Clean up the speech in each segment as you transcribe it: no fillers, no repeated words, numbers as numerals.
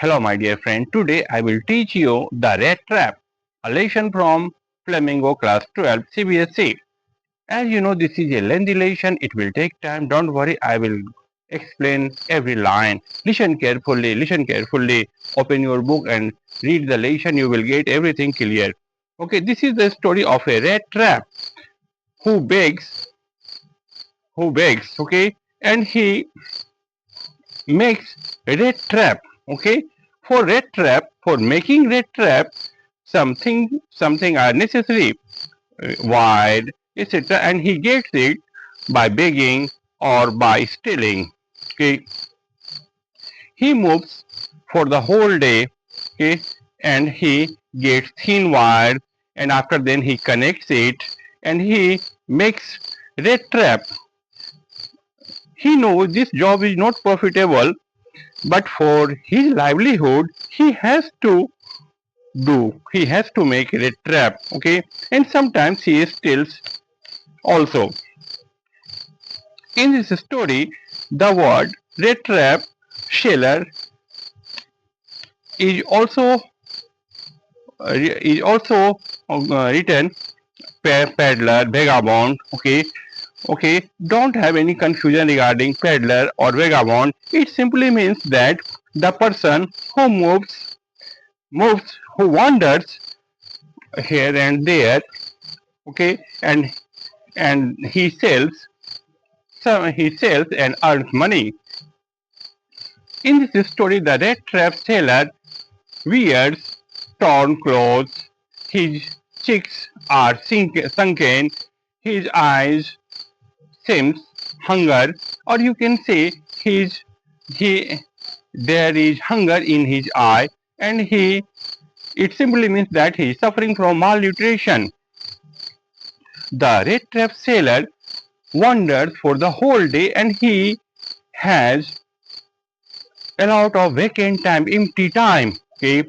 Hello, my dear friend. Today I will teach you the Rattrap, a lesson from Flamingo Class 12 CBSE. As you know, this is a lengthy lesson. It will take time. Don't worry, I will explain every line. Listen carefully. Listen carefully. Open your book and read the lesson. You will get everything clear. Okay, this is the story of a rat trap who begs, okay, and he makes rat trap. Okay, for rat trap, for making rat trap, something are necessary, wide, etc. And he gets it by begging or by stealing. Okay, he moves for the whole day. Okay, and he gets thin wire, and after then he connects it, and he makes rat trap. He knows this job is not profitable, but for his livelihood, he has to make a trap. Okay, and sometimes he steals also. In this story, the word red trap seller is also written peddler, vagabond. Okay, don't have any confusion regarding peddler or vagabond. It simply means that the person who who wanders here and there. Okay, and he sells and earns money. In this story, the red trap seller wears torn clothes, his cheeks are sunken, his eyes seems hunger, or you can say he there is hunger in his eye, and it simply means that he is suffering from malnutrition. The red trap seller wanders for the whole day, and he has a lot of vacant time, empty time. Okay,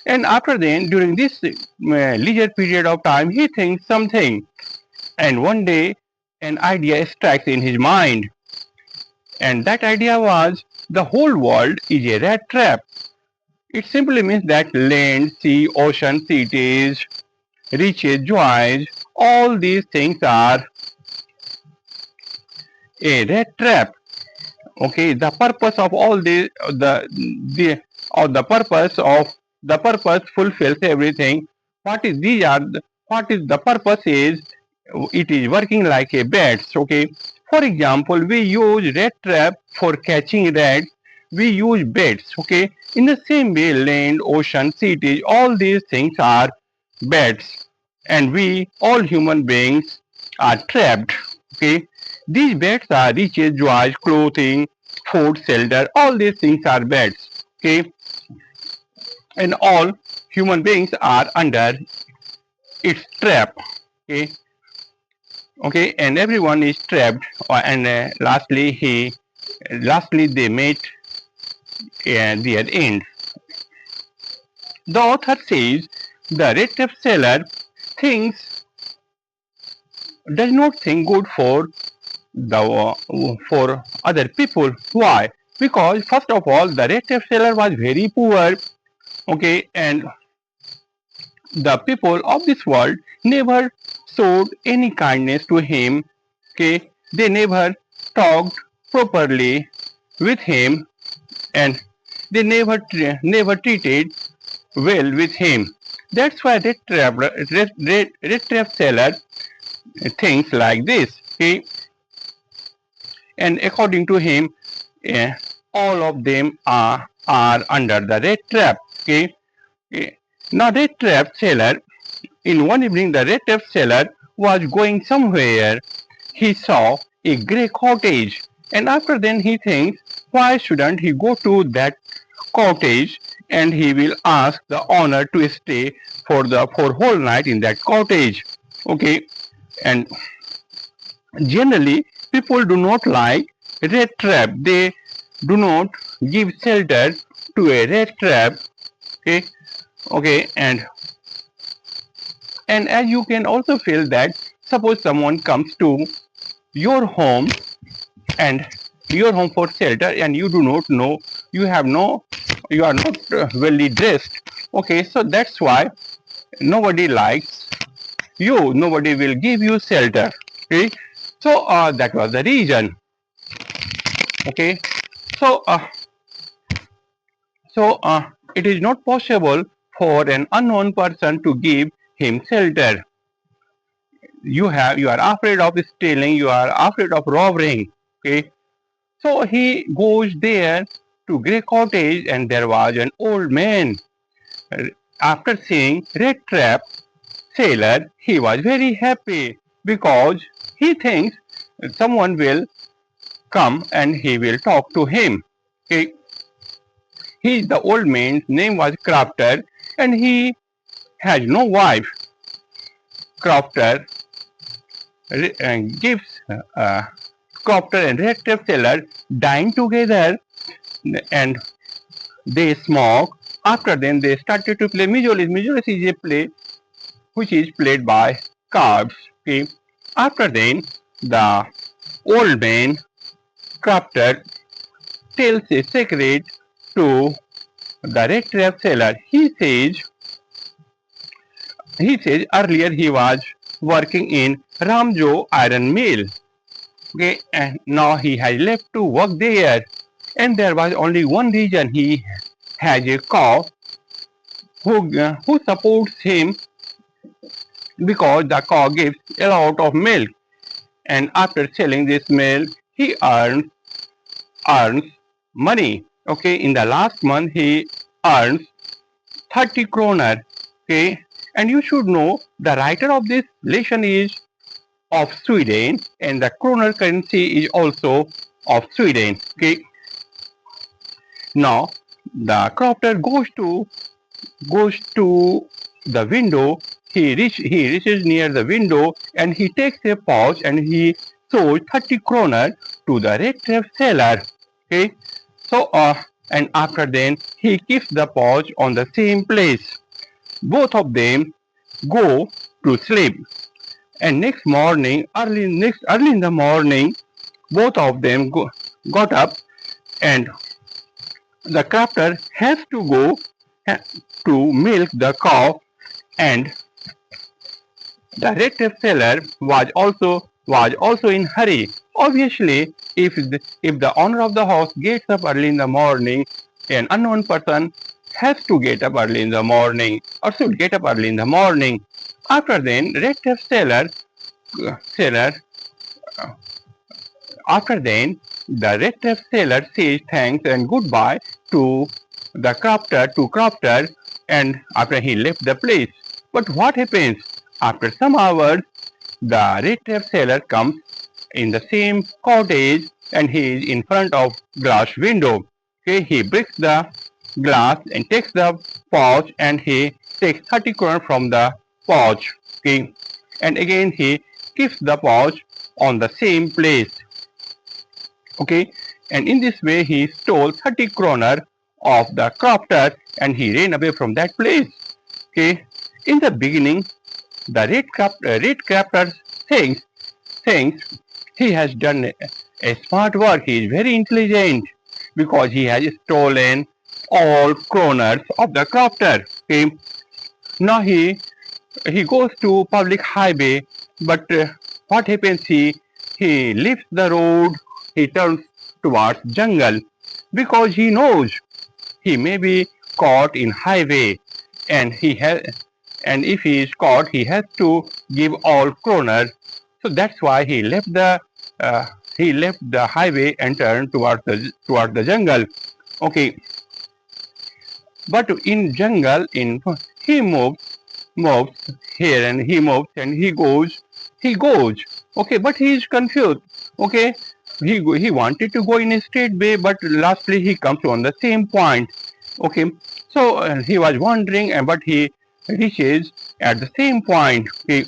and after then, during this leisure period of time, he thinks something, and one day an idea strikes in his mind, and that idea was the whole world is a rat trap. It simply means that land, sea, ocean, cities, riches, joys, all these things are a rat trap. Okay, the purpose of all the or the purpose fulfills everything. What is these are what is the purpose is, it is working like a bats. Okay, for example, we use rat trap for catching rats. We use bats. Okay, in the same way, land, ocean, cities, all these things are bats, and we all human beings are trapped. Okay, these beds are riches, joys, clothing, food, shelter, all these things are beds. Okay, and all human beings are under its trap. Okay, okay, and everyone is trapped. And lastly they meet their end. The author says the red tape seller thinks does not think good for other people. Why? Because first of all, the red tape seller was very poor. Okay, and the people of this world never showed any kindness to him. Okay, they never talked properly with him, and they never treated well with him. That's why red trap seller thinks like this. Okay, and according to him, eh, all of them are under the red trap. Okay. Eh, now red trap seller, in one evening the red trap seller was going somewhere. He saw a grey cottage, and after then he thinks, why shouldn't he go to that cottage, and he will ask the owner to stay for whole night in that cottage. Okay, and generally, people do not like rat trap. They do not give shelter to a rat trap. Okay, okay, and as you can also feel that suppose someone comes to your home and your home for shelter, and you do not know, you have no you are not well dressed. Okay, so that's why nobody likes you. Nobody will give you shelter. Okay, so that was the reason. Okay, so it is not possible for an unknown person to give him shelter. You are afraid of stealing. You are afraid of robbing. Okay, so he goes there to grey cottage, and there was an old man. After seeing Rattrap sailor, he was very happy because he thinks someone will come and he will talk to him. He, the old man's name was Crafter, and he has no wife. Crafter gives uh, Crafter and Rattrap sailor dine together, and they smoke. After then, they started to play Mijolis. Mijolis is a play which is played by cards. Okay. After then, the old man crafter tells a secret to the red trap seller. He says earlier he was working in Ramjo iron mill. Okay, and now he has left to work there. And there was only one reason: he has a cow who supports him because the cow gives a lot of milk. And after selling this milk, he earns money. Okay, in the last month he earns 30 kroner. Okay, and you should know the writer of this lesson is of Sweden, and the kroner currency is also of Sweden. Okay, now the crofter goes to the window. He reaches near the window, and he takes a pouch and he shows 30 kroner to the red trap seller. Okay, so and after then he keeps the pouch on the same place. Both of them go to sleep, and early in the morning, both of them got up, and the crafter has to go to milk the cow, and the red tape seller was also in hurry. Obviously, if the owner of the house gets up early in the morning, an unknown person has to get up early in the morning or should get up early in the morning. After then, red tape seller after then, the red tape seller says thanks and goodbye to the crafter, and after he left the place. But what happens? After some hours, the red tape seller comes in the same cottage, and he is in front of glass window. Okay, he breaks the glass and takes the pouch, and he takes 30 kroner from the pouch. Okay, and again he keeps the pouch on the same place. Okay, and in this way he stole 30 kroner of the crofter, and he ran away from that place. Okay, in the beginning, the red crafter thinks thinks he has done a smart work. He is very intelligent because he has stolen all kroners of the crofter. Okay, now he goes to public highway, but what happens? He leaves the road. He turns towards jungle because he knows he may be caught in highway, and he has and if he is caught, he has to give all kroners. So that's why uh, he left the highway and turned towards the jungle. Okay, but in jungle, in he moves here, and he moves and he goes. Okay, but he is confused. Okay, he wanted to go in a straight way, but lastly he comes on the same point. Okay, so he was wandering, and but he reaches at the same point. Okay,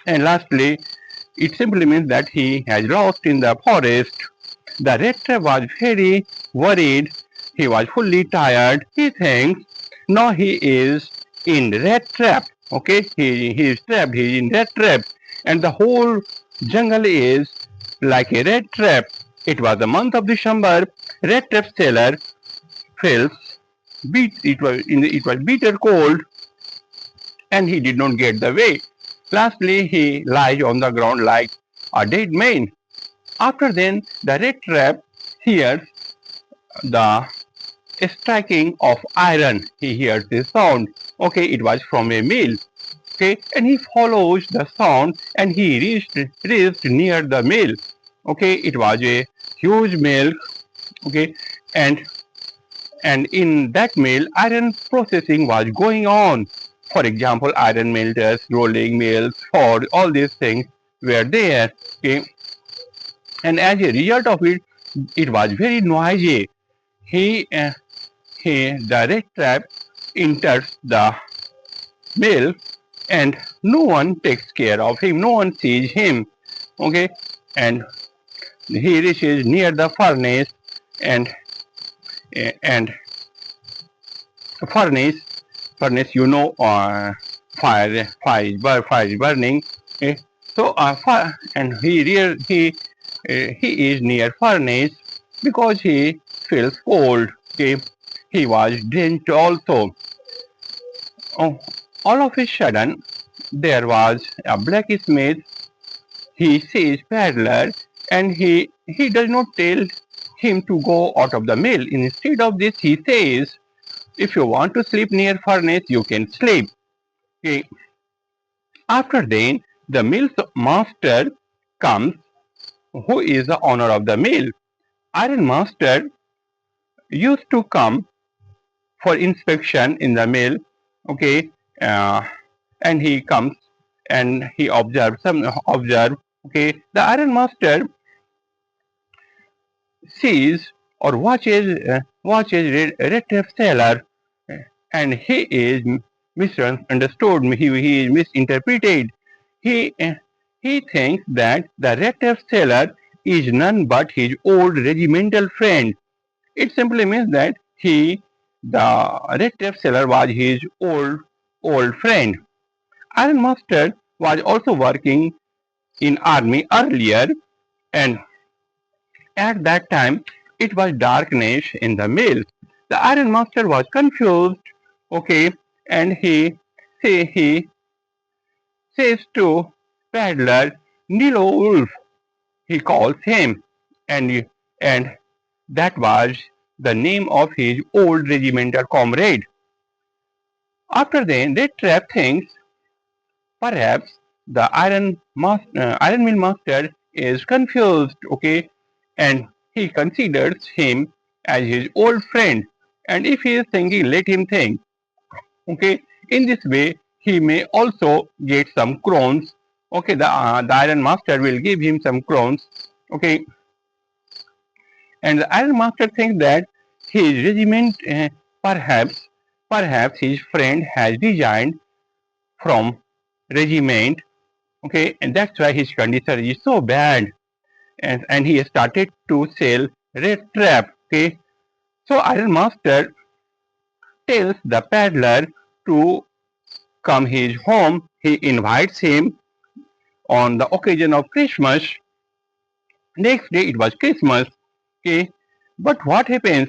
and lastly, it simply means that he has lost in the forest. The rector was very worried. He was fully tired. He thinks now he is in rat trap. Okay, he is trapped. He is in rat trap, and the whole jungle is like a rat trap. It was the month of December. Rat trap seller feels it was bitter cold, and he did not get the way. Lastly, he lies on the ground like a dead man. After then, the red trap hears the striking of iron. He hears this sound. Okay, it was from a mill. Okay, and he follows the sound and he reached near the mill. Okay, it was a huge mill. Okay, and in that mill, iron processing was going on. For example, iron melters, rolling mills, for all these things were there. Okay, and as a result of it, it was very noisy. He, uh, the red trap enters the mill, and no one takes care of him. No one sees him. Okay, and he reaches near the furnace, and and furnace furnace, fire is burning. Okay? So and he is near furnace because he feels cold. Okay? He was drenched also. Oh, all of a sudden there was a blacksmith. He sees peddler, and he does not tell him to go out of the mill. Instead of this, he says, if you want to sleep near furnace, you can sleep. Okay. After then, the mill's master comes, who is the owner of the mill. Iron master used to come for inspection in the mill. Okay, uh, and he comes and he observe. Okay, the iron master sees or watches Rattrap sailor, and he is misunderstood. He is misinterpreted. He uh, he thinks that the Rattrap sailor is none but his old regimental friend. It simply means that the Rattrap sailor was his old friend. Iron Master was also working in army earlier, and at that time, it was darkness in the mill. The Iron Master was confused, okay, and he says to Paddler, Nilo Wolf, he calls him, and and that was the name of his old regimental comrade. After then, they trap things. Perhaps the iron mill master is confused, okay, and he considers him as his old friend. And if he is thinking, let him think, okay. In this way, he may also get some crowns. Okay, the iron master will give him some crowns, okay. And the iron master thinks that his regiment, perhaps, perhaps his friend has resigned from regiment. Okay, and that's why his condition is so bad, and he started to sell red trap. Okay, so Iron Master tells the peddler to come his home. He invites him on the occasion of Christmas. Next day it was Christmas. Okay, but what happens?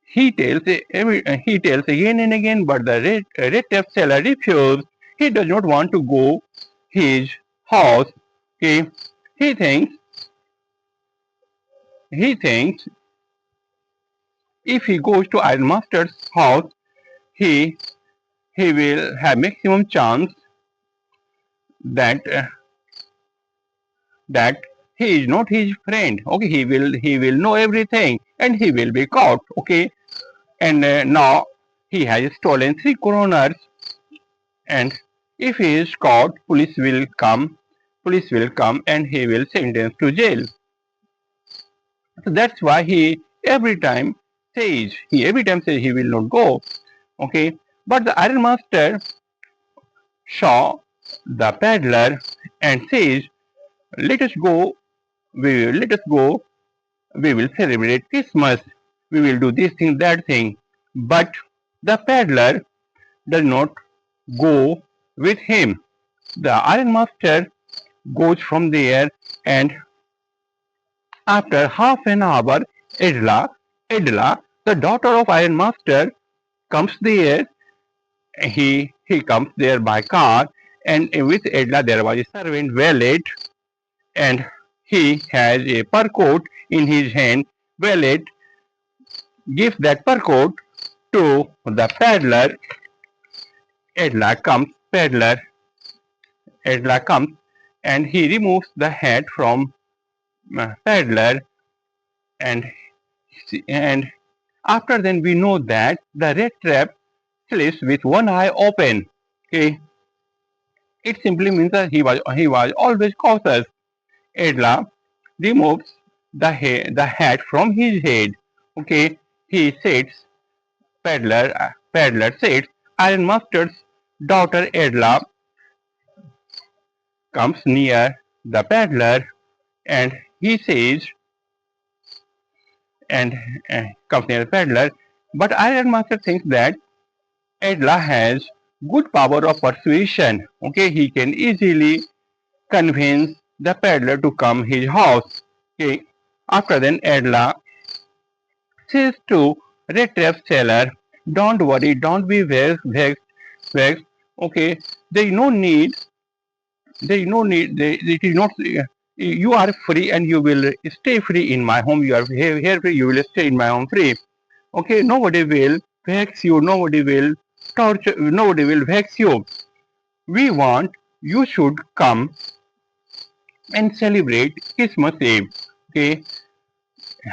He tells again and again, but the red tape seller refuses. He does not want to go his house. Okay, he thinks he thinks if he goes to Iron Master's house, he he will have maximum chance that that he is not his friend. Okay, he will know everything and he will be caught. Okay, and now he has stolen 3 coroners, and if he is caught, police will come. Police will come and he will sentence to jail. So that's why he every time says he will not go. Okay, but the Iron Master saw the peddler and says, "Let us go. Let us go. We will celebrate Christmas. We will do this thing, that thing." But the peddler does not go with him. The Iron Master goes from there, and after half an hour, Edla The daughter of Iron Master comes there. He comes there by car, and with Edla there was a servant valet, and he has a fur coat in his hand. Valet gives that fur coat to the peddler. Peddler Edla comes, and he removes the hat from peddler, and and after then we know that the red trap sleeps with one eye open. Okay, it simply means that he was always cautious. Edla removes the hat from his head. Okay, he sits. Peddler sits. Iron Mustard's daughter Edla comes near the peddler, and he says, and comes near the peddler. But Iron Master thinks that Edla has good power of persuasion. Okay, he can easily convince the peddler to come his house. Okay, after then Edla says to Rattrap seller, "Don't worry, don't be vexed. Okay, there is no need. There is no need. It is not. You are free, and you will stay free in my home. You are here free. You will stay in my home free. Okay, nobody will vex you. Nobody will torture. Nobody will vex you. We want you should come and celebrate Christmas Eve." Okay,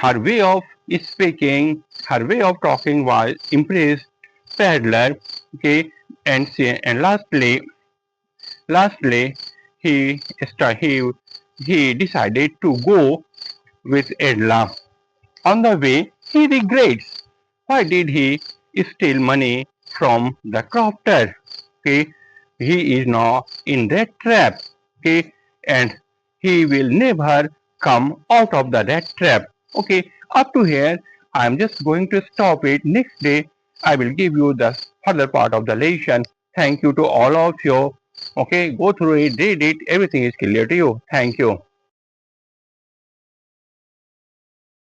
her way of speaking, her way of talking was impressed Sadler. Okay, and lastly, he he decided to go with Edla. On the way, he regrets. Why did he steal money from the crofter? Okay, he is now in that trap. Okay, and he will never come out of the rat trap. Okay, up to here, I am just going to stop it. Next day, I will give you the further part of the lesson. Thank you to all of you. Okay, go through it, read it. Everything is clear to you. Thank you.